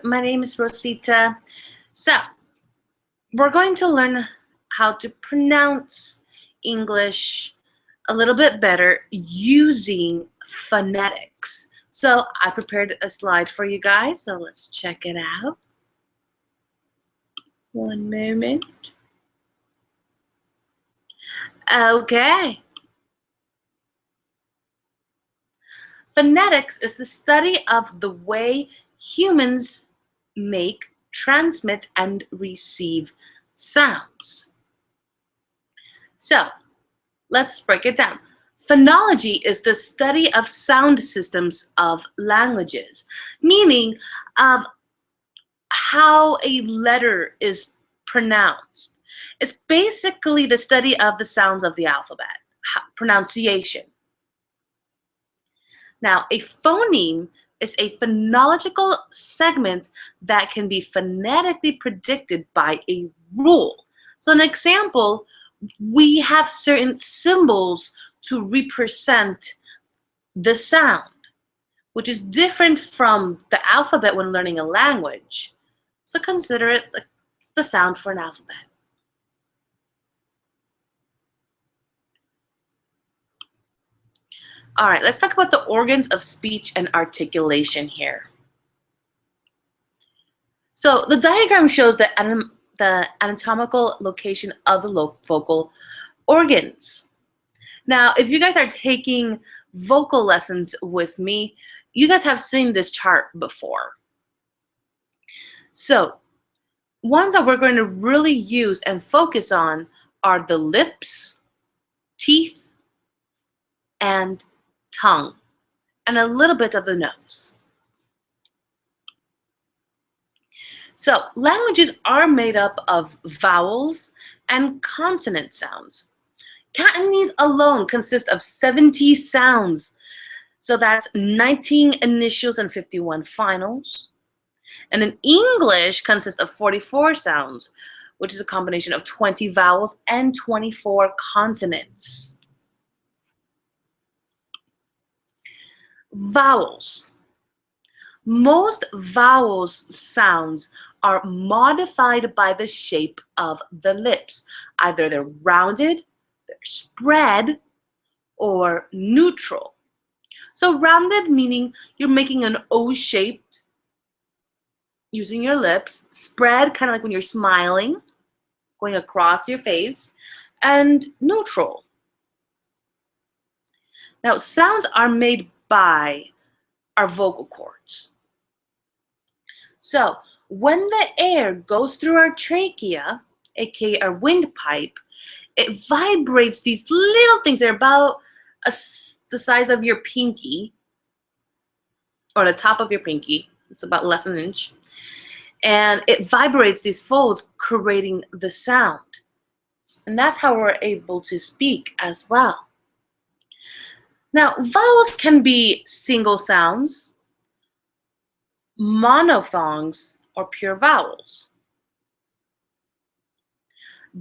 My name is Rosita. So, we're going to learn how to pronounce English a little bit better using phonetics. So, I prepared a slide for you guys, so let's check it out. One moment. Okay. Phonetics is the study of the way humans make, transmit, and receive sounds. So, let's break it down. Phonology is the study of sound systems of languages, meaning of how a letter is pronounced. It's basically the study of the sounds of the alphabet, pronunciation. Now, a phoneme is a phonological segment that can be phonetically predicted by a rule. So an example, we have certain symbols to represent the sound, which is different from the alphabet when learning a language. So consider it like the sound for an alphabet. All right, let's talk about the organs of speech and articulation here. So the diagram shows the anatomical location of the vocal organs. Now, if you guys are taking vocal lessons with me, you guys have seen this chart before. So, ones that we're going to really use and focus on are the lips, teeth, and tongue, and a little bit of the nose. So, languages are made up of vowels and consonant sounds. Cantonese alone consists of 70 sounds. So that's 19 initials and 51 finals. And in English consists of 44 sounds, which is a combination of 20 vowels and 24 consonants. Vowels. Most vowels sounds are modified by the shape of the lips. Either they're rounded, they're spread, or neutral. So rounded meaning you're making an O shaped using your lips, spread kind of like when you're smiling, going across your face, and neutral. Now sounds are made by our vocal cords. So when the air goes through our trachea, aka our windpipe, it vibrates these little things. They're about the size of your pinky, or the top of your pinky. It's about less than an inch. And it vibrates these folds, creating the sound. And that's how we're able to speak as well. Now, vowels can be single sounds, monophthongs, or pure vowels.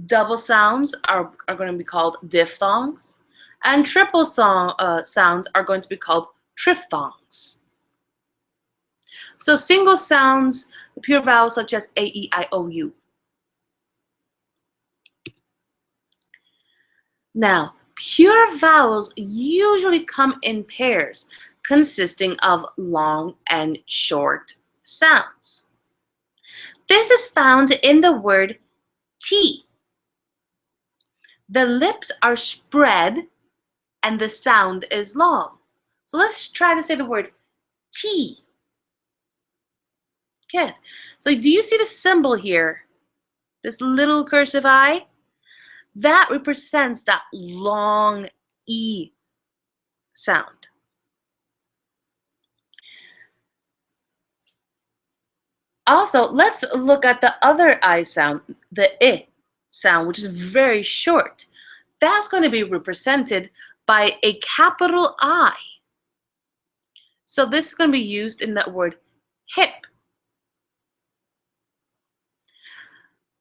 Double sounds are going to be called diphthongs, and triple sounds are going to be called triphthongs. So single sounds, pure vowels such as A, E, I, O, U. Now, pure vowels usually come in pairs consisting of long and short sounds. This is found in the word T. The lips are spread and the sound is long. So let's try to say the word T. Good. So do you see the symbol here? This little cursive I? That represents that long E sound. Also, let's look at the other I sound, the I sound, which is very short. That's going to be represented by a capital I. So this is going to be used in that word hip.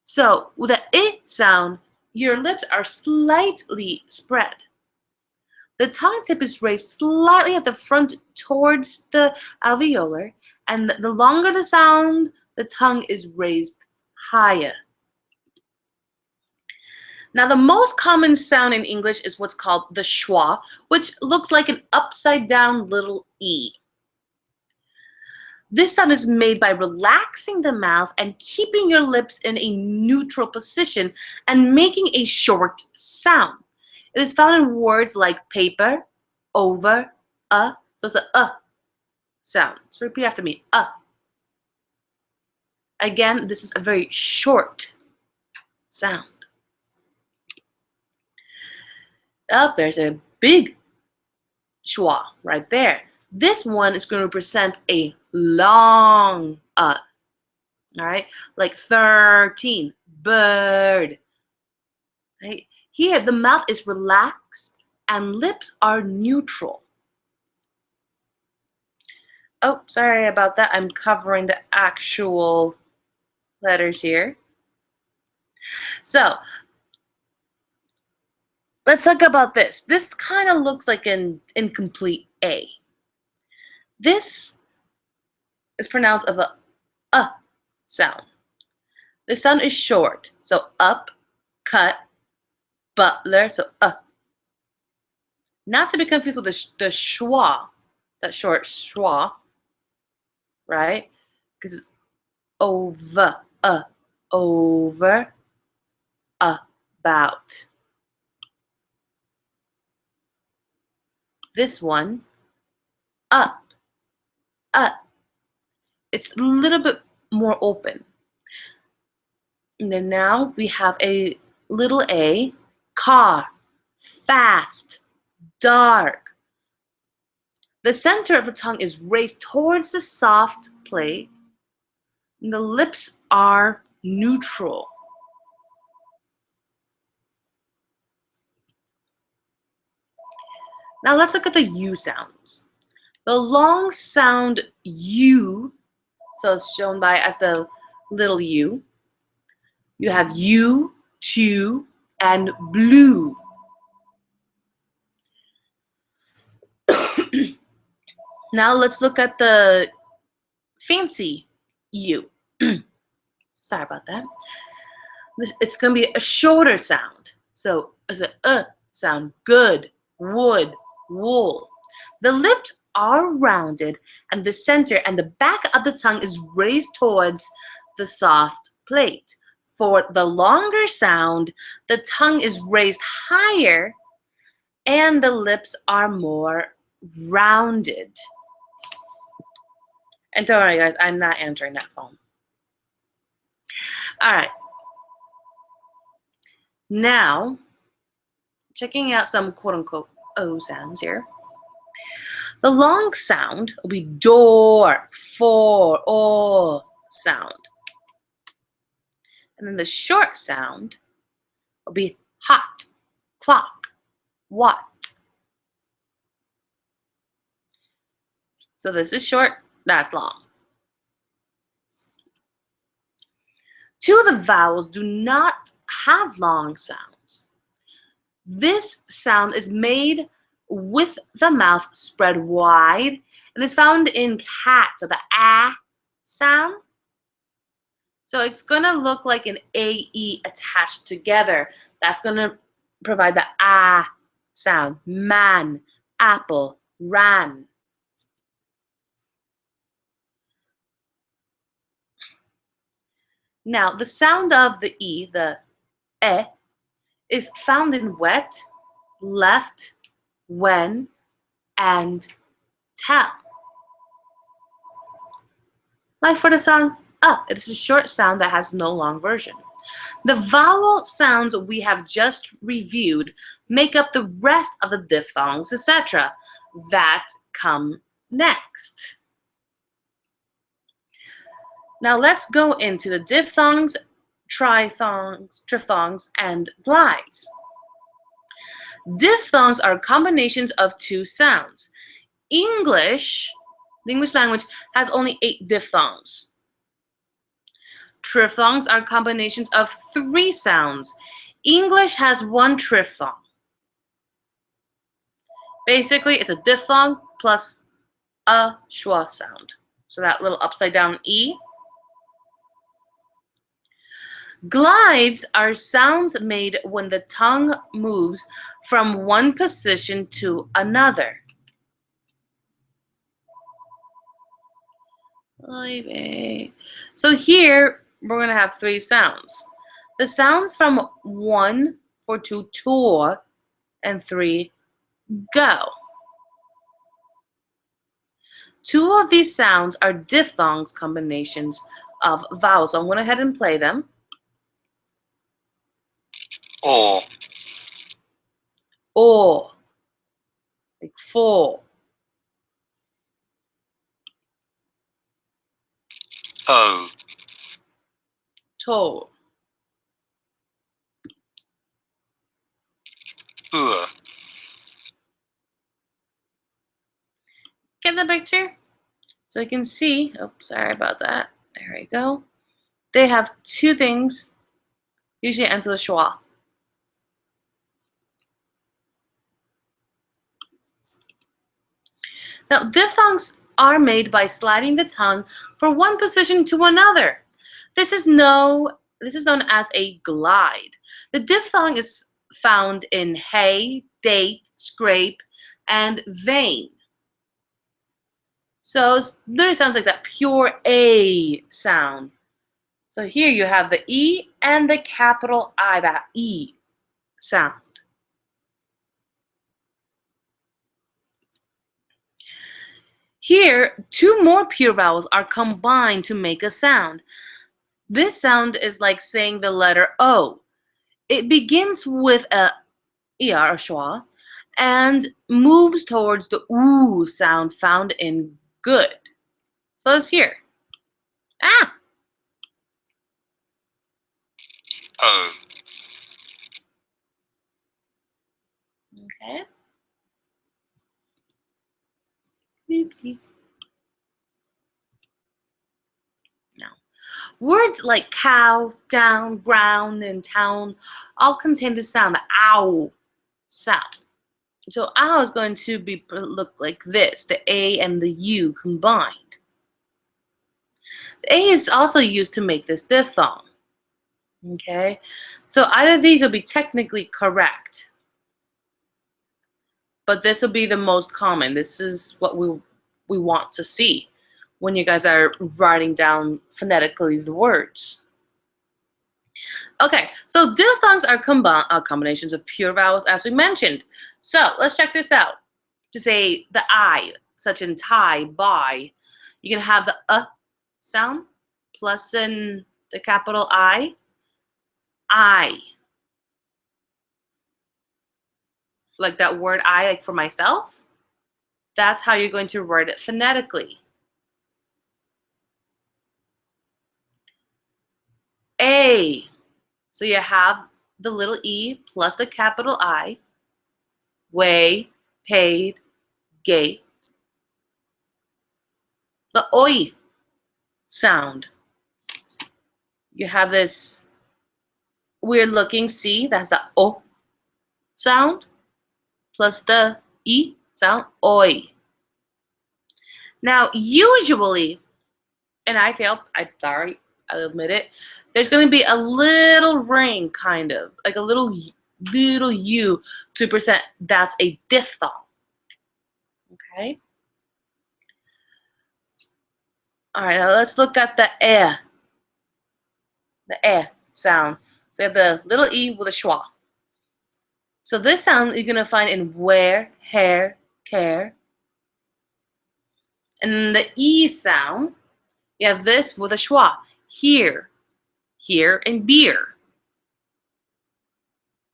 So with the I sound, your lips are slightly spread. the tongue tip is raised slightly at the front towards the alveolar, and the longer the sound, the tongue is raised higher. Now, the most common sound in English is what's called the schwa, which looks like an upside down little E. This sound is made by relaxing the mouth and keeping your lips in a neutral position and making a short sound. It is found in words like paper, over, so it's a sound. So repeat after me, Again, this is a very short sound. Oh, there's a big schwa right there. This one is going to represent a long all right? Like 13, bird, right? Here, the mouth is relaxed and lips are neutral. Oh, sorry about that. I'm covering the actual letters here. So, let's talk about this. This kind of looks like an incomplete A. This is pronounced of a sound. The sound is short, so up, cut, butler, so Not to be confused with the schwa, that short schwa, right? Because it's over, about. This one, up. It's a little bit more open. And then now we have a little a, car, fast, dark. The center of the tongue is raised towards the soft plate, and the lips are neutral. Now let's look at the U sounds. The long sound U, so it's shown by as a little u. You have U, two, and blue. Now let's look at the fancy U. Sorry about that. It's going to be a shorter sound. So it's a sound, good, wood, wool. The lips are rounded and the center and the back of the tongue is raised towards the soft plate. For the longer sound, the tongue is raised higher and the lips are more rounded. And don't worry, guys, I'm not answering that phone. All right. Now, checking out some quote-unquote O sounds here. The long sound will be door, for, or sound. And then the short sound will be hot, clock, what. So this is short, that's long. Two of the vowels do not have long sounds. This sound is made with the mouth spread wide and is found in cat, so the ah sound. So it's gonna look like an AE attached together. That's gonna provide the ah sound. Man, apple, ran. Now the sound of the E, the eh, is found in wet, left, when, and tell. Like for the sound it is a short sound that has no long version. The vowel sounds we have just reviewed make up the rest of the diphthongs, etc., that come next. Now let's go into the diphthongs, triphthongs, and glides. Diphthongs are combinations of two sounds. The English language has only 8 diphthongs. Triphthongs are combinations of 3 sounds. English has 1 triphthong. Basically, it's a diphthong plus a schwa sound. So that little upside down E. Glides are sounds made when the tongue moves from one position to another. So here we're going to have three sounds. The sounds from 1 for to tour and 3 go. Two of these sounds are diphthongs combinations of vowels. So I'm going to go ahead and play them. Or. Or, like for. O. To. Ur. Get the picture? So you can see, oh, sorry about that. There we go. They have two things, usually ends with a schwa. Now, diphthongs are made by sliding the tongue from one position to another. This is known as a glide. The diphthong is found in hay, date, scrape, and vein. So it literally sounds like that pure A sound. So here you have the E and the capital I, that E sound. Here, two more pure vowels are combined to make a sound. This sound is like saying the letter O. It begins with a ER or schwa and moves towards the OO sound found in good. So let's hear. Ah! O. Okay. Oopsies. Now, words like cow, down, ground, and town all contain the sound, the ow sound. So ow is going to look like this, the A and the U combined. The A is also used to make this diphthong. Okay, so either of these will be technically correct, but this will be the most common. This is what we want to see when you guys are writing down phonetically the words. Okay, so diphthongs are combinations of pure vowels, as we mentioned. So let's check this out. To say the I, such in tie, buy, you can have the sound plus in the capital I. Like that word I, like for myself. That's how you're going to write it phonetically. A. So you have the little E plus the capital I. Way, paid, gate. The oi sound. You have this weird looking C, that's the O sound, plus the E sound, oi. Now, usually, and I failed, I'm sorry, I'll admit it, there's going to be a little ring, kind of, like a little U to present that's a diphthong. Okay? All right, now let's look at the sound. So you have the little E with a schwa. So this sound you're going to find in where, hair, care. And the E sound, you have this with a schwa. Here, and beer.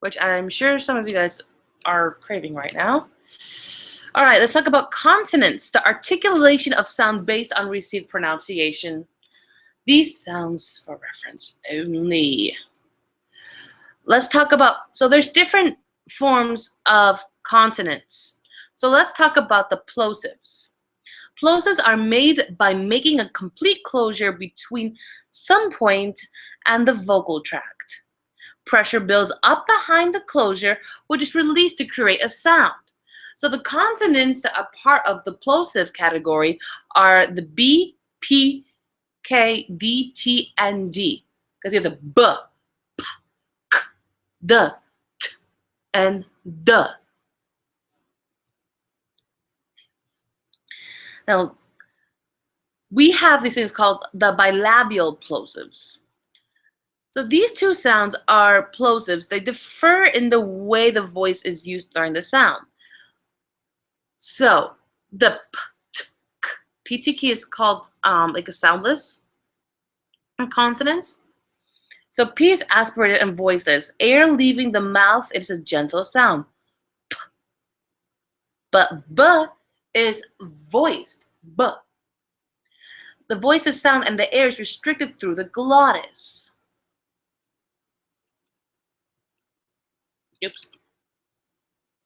Which I'm sure some of you guys are craving right now. All right, let's talk about consonants, the articulation of sound based on received pronunciation. These sounds for reference only. Let's talk about, so there's different forms of consonants. So let's talk about the plosives. Plosives are made by making a complete closure between some point and the vocal tract. Pressure builds up behind the closure, which is released to create a sound. So the consonants that are part of the plosive category are the B, P, K, D, T, and D. Because you have the B, P, K, D, T, and D. Now, we have these things called the bilabial plosives. So these two sounds are plosives. They differ in the way the voice is used during the sound. So the P, T, K, PTK is called like a soundless consonant. So P is aspirated and voiceless. Air leaving the mouth, it is a gentle sound. P. But B is voiced. B. The voice is sound and the air is restricted through the glottis. Oops.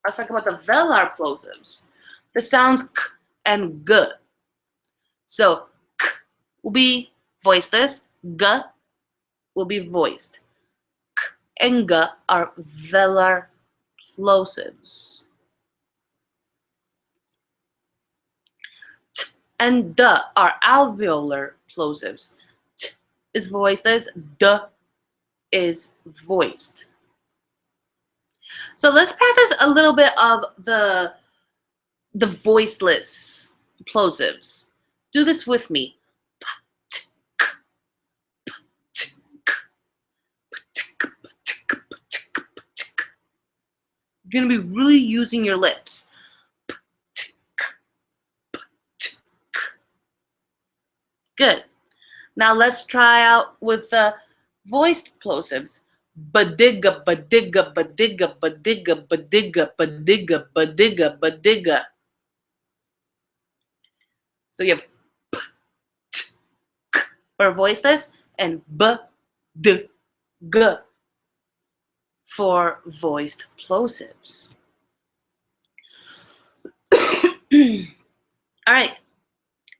Let's talk about the velar plosives. The sounds K and G. So K will be voiceless, G will be voiced. K and G are velar plosives. T and D are alveolar plosives. T is voiceless, D is voiced. So let's practice a little bit of the voiceless plosives. Do this with me. You're going to be really using your lips. Good. Now let's try out with the voiced plosives. Badigga, badigga, badigga, badigga, badigga, badigga, badigga, badigga. So you have p, t, k for voiceless and b, d, g for voiced plosives. All right.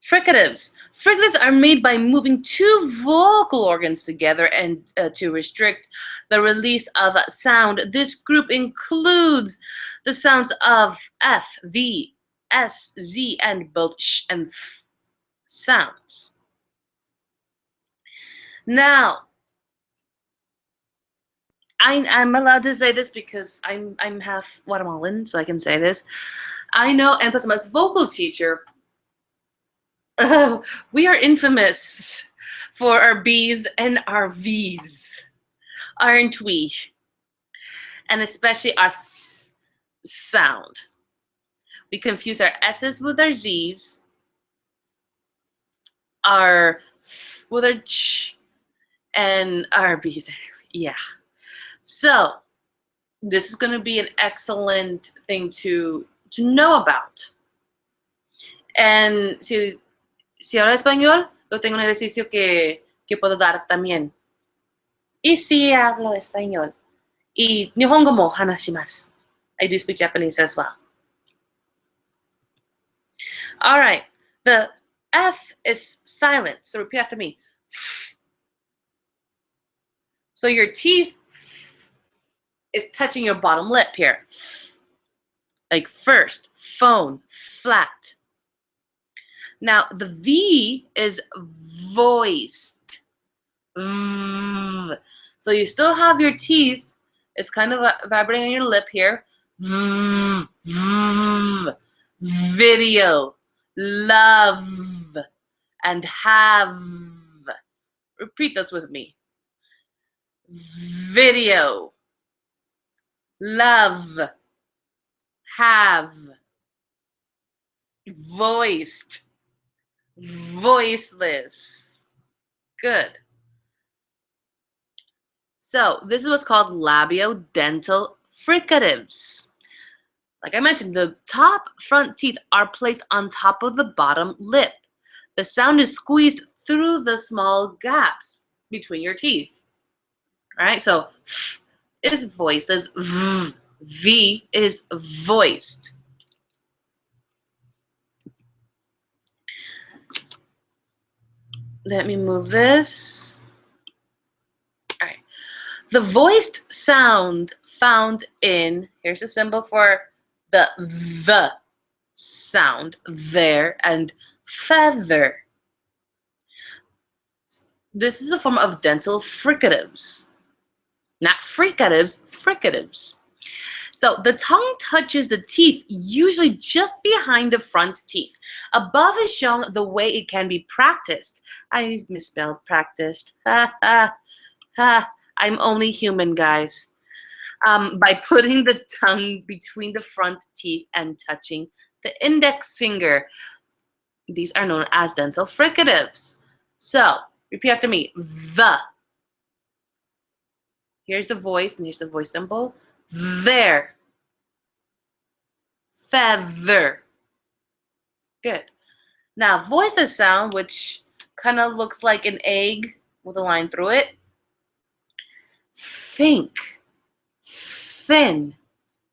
Fricatives. Fricatives are made by moving two vocal organs together and to restrict the release of sound. This group includes the sounds of F, V, S, Z, and both sh and f sounds. Now, I'm allowed to say this because I'm half Guatemalan, so I can say this. I know, and plus I'm a vocal teacher. We are infamous for our B's and our V's, aren't we? And especially our th sound. We confuse our S's with our Z's, our th with our ch, and our B's. Yeah. So this is going to be an excellent thing to know about. And si habla español, yo tengo un ejercicio que puedo dar también. Y si hablo español. Y Nihongo mo hanashimasu. I do speak Japanese as well. All right. The F is silent, so repeat after me. So your teeth is touching your bottom lip here. Like first, phone, flat. Now the V is voiced. So you still have your teeth. It's kind of vibrating on your lip here. Video, love, and have. Repeat this with me. Video, love, have, voiced, voiceless. Good. So this is what's called labiodental fricatives. Like I mentioned, the top front teeth are placed on top of the bottom lip. The sound is squeezed through the small gaps between your teeth. All right, so f is voiceless, v is voiced. Let me move this. All right. The voiced sound found in, here's a symbol for the sound there, and feather. This is a form of dental fricatives. Not fricatives, fricatives. So the tongue touches the teeth, usually just behind the front teeth. Above is shown the way it can be practiced. I misspelled practiced. Ha ha ha. I'm only human, guys. By putting the tongue between the front teeth and touching the index finger. These are known as dental fricatives. So, repeat after me. The. Here's the voice, and here's the voice symbol. There. Feather. Good. Now, voiceless sound, which kind of looks like an egg with a line through it. Think, thin,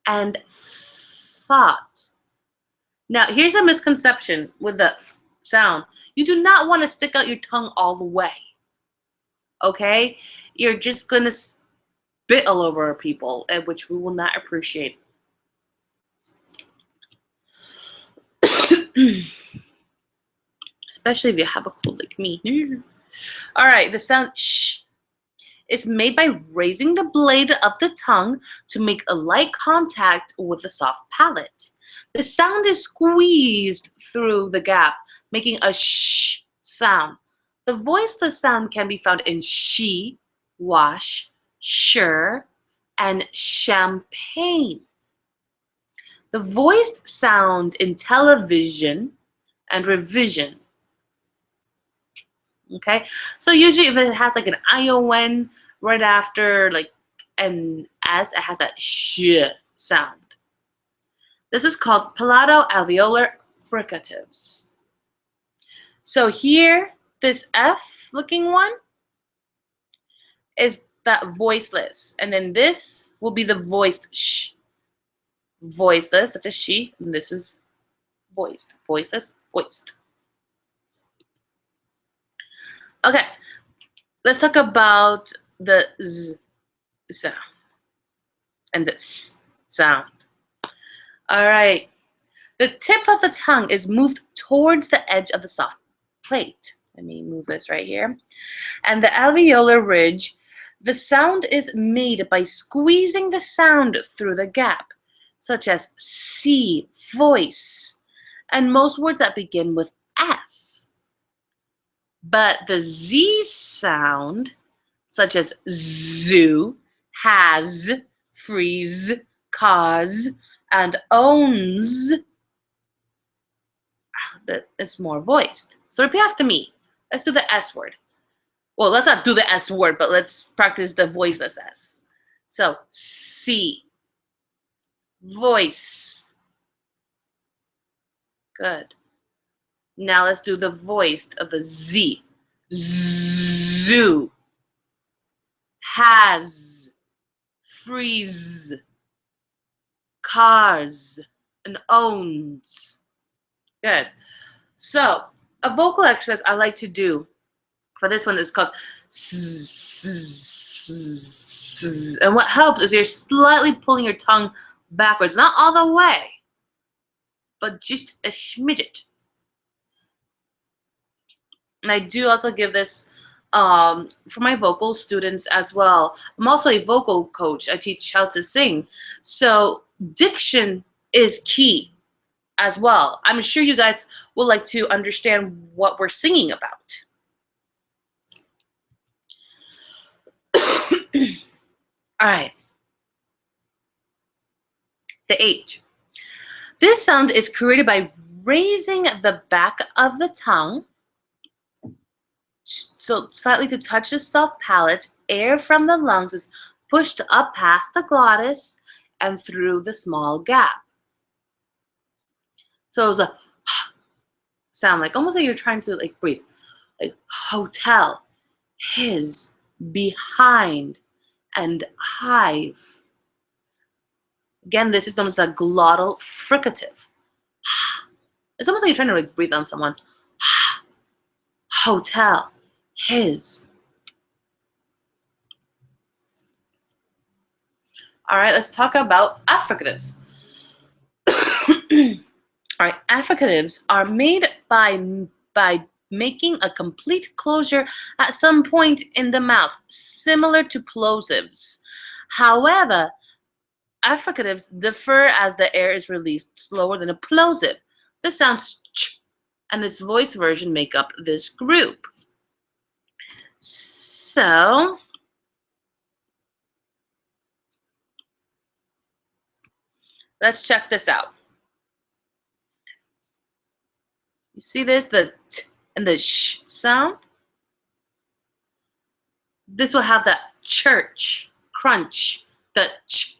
and thought. Now, here's a misconception with the sound. You do not want to stick out your tongue all the way. Okay? You're just going to spit all over people, which we will not appreciate. Especially if you have a cold like me. All right, the sound sh is made by raising the blade of the tongue to make a light contact with the soft palate. The sound is squeezed through the gap, making a sh sound. The voiceless sound can be found in she, wash, sure, and champagne. The voiced sound in television and revision. Okay, so usually if it has like an ION right after like an S, it has that sh sound. This is called palato-alveolar fricatives. So here, this F looking one is that voiceless, and then this will be the voiced sh. Voiceless, such as she, and this is voiced. Voiceless, voiced. Okay, let's talk about the Z sound and the S sound. All right. The tip of the tongue is moved towards the edge of the soft plate. Let me move this right here. And the alveolar ridge, the sound is made by squeezing the sound through the gap, such as C, voice, and most words that begin with S. But the Z sound, such as zoo, has, freeze, cause, and owns, it's more voiced. So repeat after me. Let's do the S word. Well, let's not do the S word, but let's practice the voiceless S. So, C. Voice. Good. Now let's do the voiced of the Z. Zoo. Has. Freeze. Cars. And owns. Good. So, a vocal exercise I like to do for this one is called and what helps is you're slightly pulling your tongue backwards, not all the way, but just a smidget. And I do also give this for my vocal students as well. I'm also a vocal coach. I teach how to sing. So diction is key as well. I'm sure you guys would like to understand what we're singing about. All right. The H. This sound is created by raising the back of the tongue, so slightly to touch the soft palate. Air from the lungs is pushed up past the glottis and through the small gap. So it's a sound, like almost like you're trying to like breathe. Like hotel, his, behind, and hive. Again, this is known as a glottal fricative. It's almost like you're trying to like breathe on someone. Hotel, his. All right, let's talk about affricatives. All right, affricatives are made by making a complete closure at some point in the mouth, similar to plosives. However, affricatives differ as the air is released slower than a plosive. The sounds ch and this voice version make up this group. So, let's check this out. You see this, the t and the sh sound? This will have the church, crunch, the ch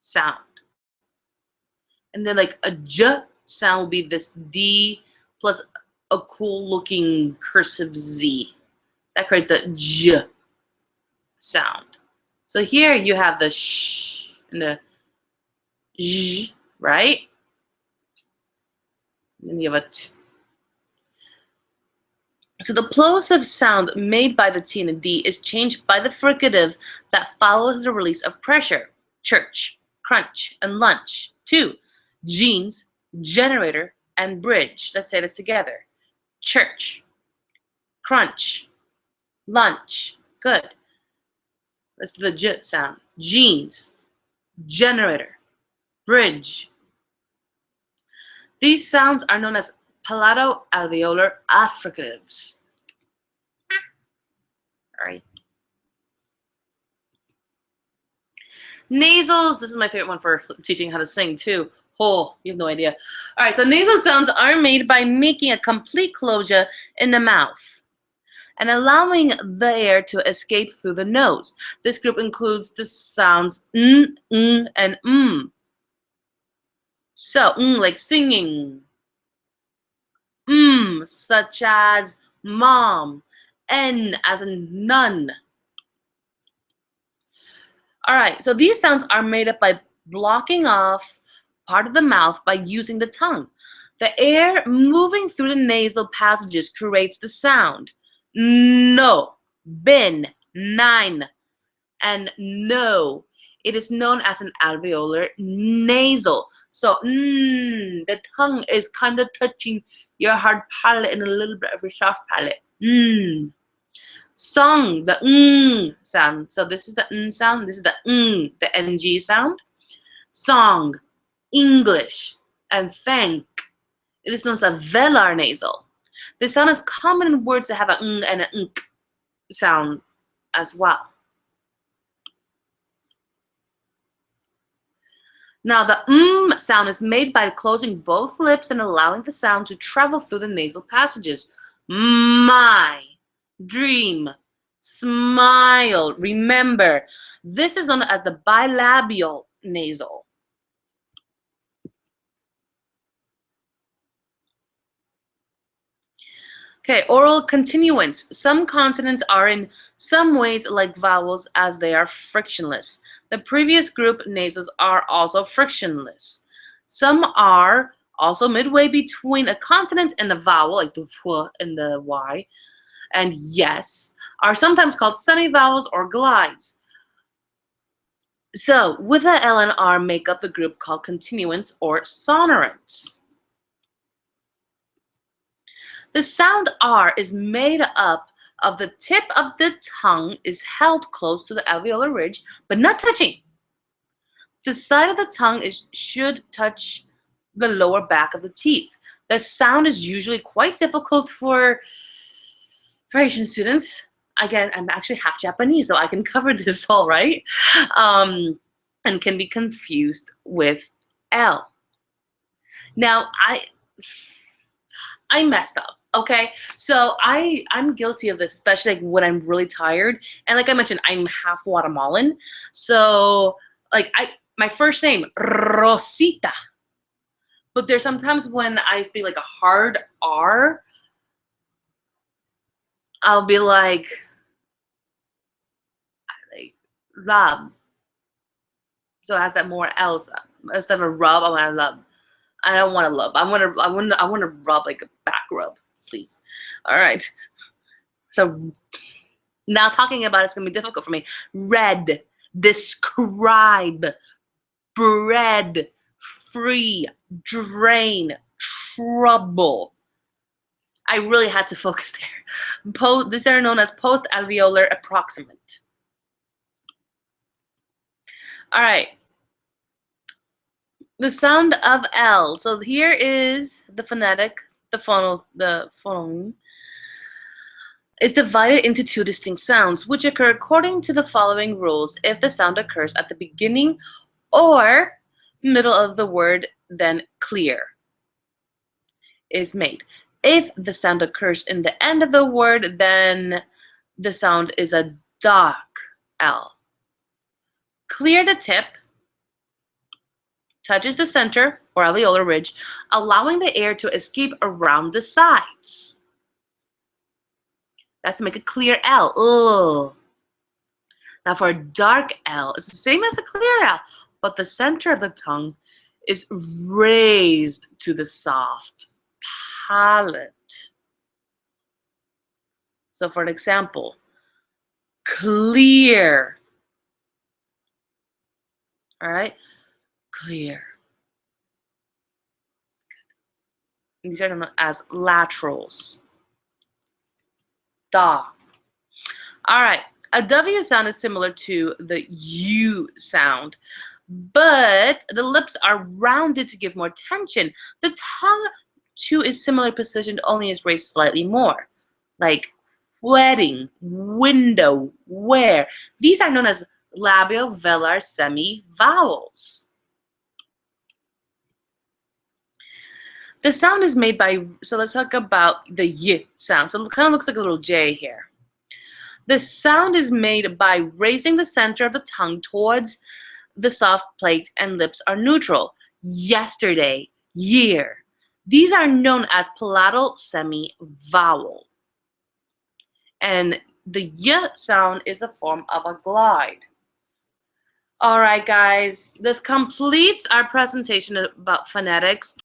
sound. And then like a j sound will be this D plus a cool looking cursive Z. That creates the j sound. So here you have the sh and the j, right? And then you have a t. So the plosive sound made by the T and the D is changed by the fricative that follows the release of pressure. Church, crunch, and lunch. 2. Jeans, generator, and bridge. Let's say this together. Church, crunch, lunch. Good. Let's do the j sound. Jeans, generator, bridge. These sounds are known as palato-alveolar affricatives. All right. Nasals. This is my favorite one for teaching how to sing too. Oh, you have no idea. All right, so nasal sounds are made by making a complete closure in the mouth and allowing the air to escape through the nose. This group includes the sounds and So, like singing. Such as mom. N as in none. All right, so these sounds are made up by blocking off part of the mouth by using the tongue. The air moving through the nasal passages creates the sound. No, bin, nine, and no. It is known as an alveolar nasal. So, the tongue is kind of touching your hard palate and a little bit of your soft palate. Song, the sound. So this is the sound. This is the ng sound. Song, English, and thank. It is known as a velar nasal. This sound is common in words that have a and a sound as well. Now the sound is made by closing both lips and allowing the sound to travel through the nasal passages. My dream, smile. Remember, this is known as the bilabial nasal. Okay, oral continuance. Some consonants are in some ways like vowels as they are frictionless. The previous group nasals are also frictionless. Some are also midway between a consonant and a vowel, like the w and the y, and yes, are sometimes called semivowels or glides. So, with a L and R make up the group called continuance or sonorants. The sound R is made up of the tip of the tongue is held close to the alveolar ridge, but not touching. The side of the tongue should touch the lower back of the teeth. The sound is usually quite difficult for Asian students. Again, I'm actually half Japanese, so I can cover this all right, and can be confused with L. Now, I messed up. Okay, so I'm guilty of this, especially like when I'm really tired. And like I mentioned, I'm half Guatemalan, so like my first name Rosita, but there's sometimes when I speak like a hard R, I'll be like rub. So it has that more else instead of a rub. I want to love. I don't want to love. I want to rub like a back rub, please. All right. So now talking about it's gonna be difficult for me. Red, describe, bread, free, drain, trouble. I really had to focus there. These are known as post-alveolar approximant. All right. The sound of L. So here is the phonetic, the phoneme is divided into two distinct sounds, which occur according to the following rules if the sound occurs at the beginning or middle of the word, then clear is made. If the sound occurs in the end of the word, then the sound is a dark L. Clear the tip, touches the center or alveolar ridge, allowing the air to escape around the sides. That's to make a clear L. Ugh. Now for a dark L, it's the same as a clear L, but the center of the tongue is raised to the soft palate. So for an example, clear. All right, clear. These are known as laterals. Da. All right, a W sound is similar to the U sound, but the lips are rounded to give more tension. The tongue, too, is similarly positioned, only is raised slightly more, like wedding, window, where. These are known as labial-velar semi-vowels. The sound is made by, so let's talk about the Y sound. So it kind of looks like a little J here. The sound is made by raising the center of the tongue towards the soft plate and lips are neutral. Yesterday, year. These are known as palatal semi-vowel. And the Y sound is a form of a glide. All right, guys, this completes our presentation about phonetics.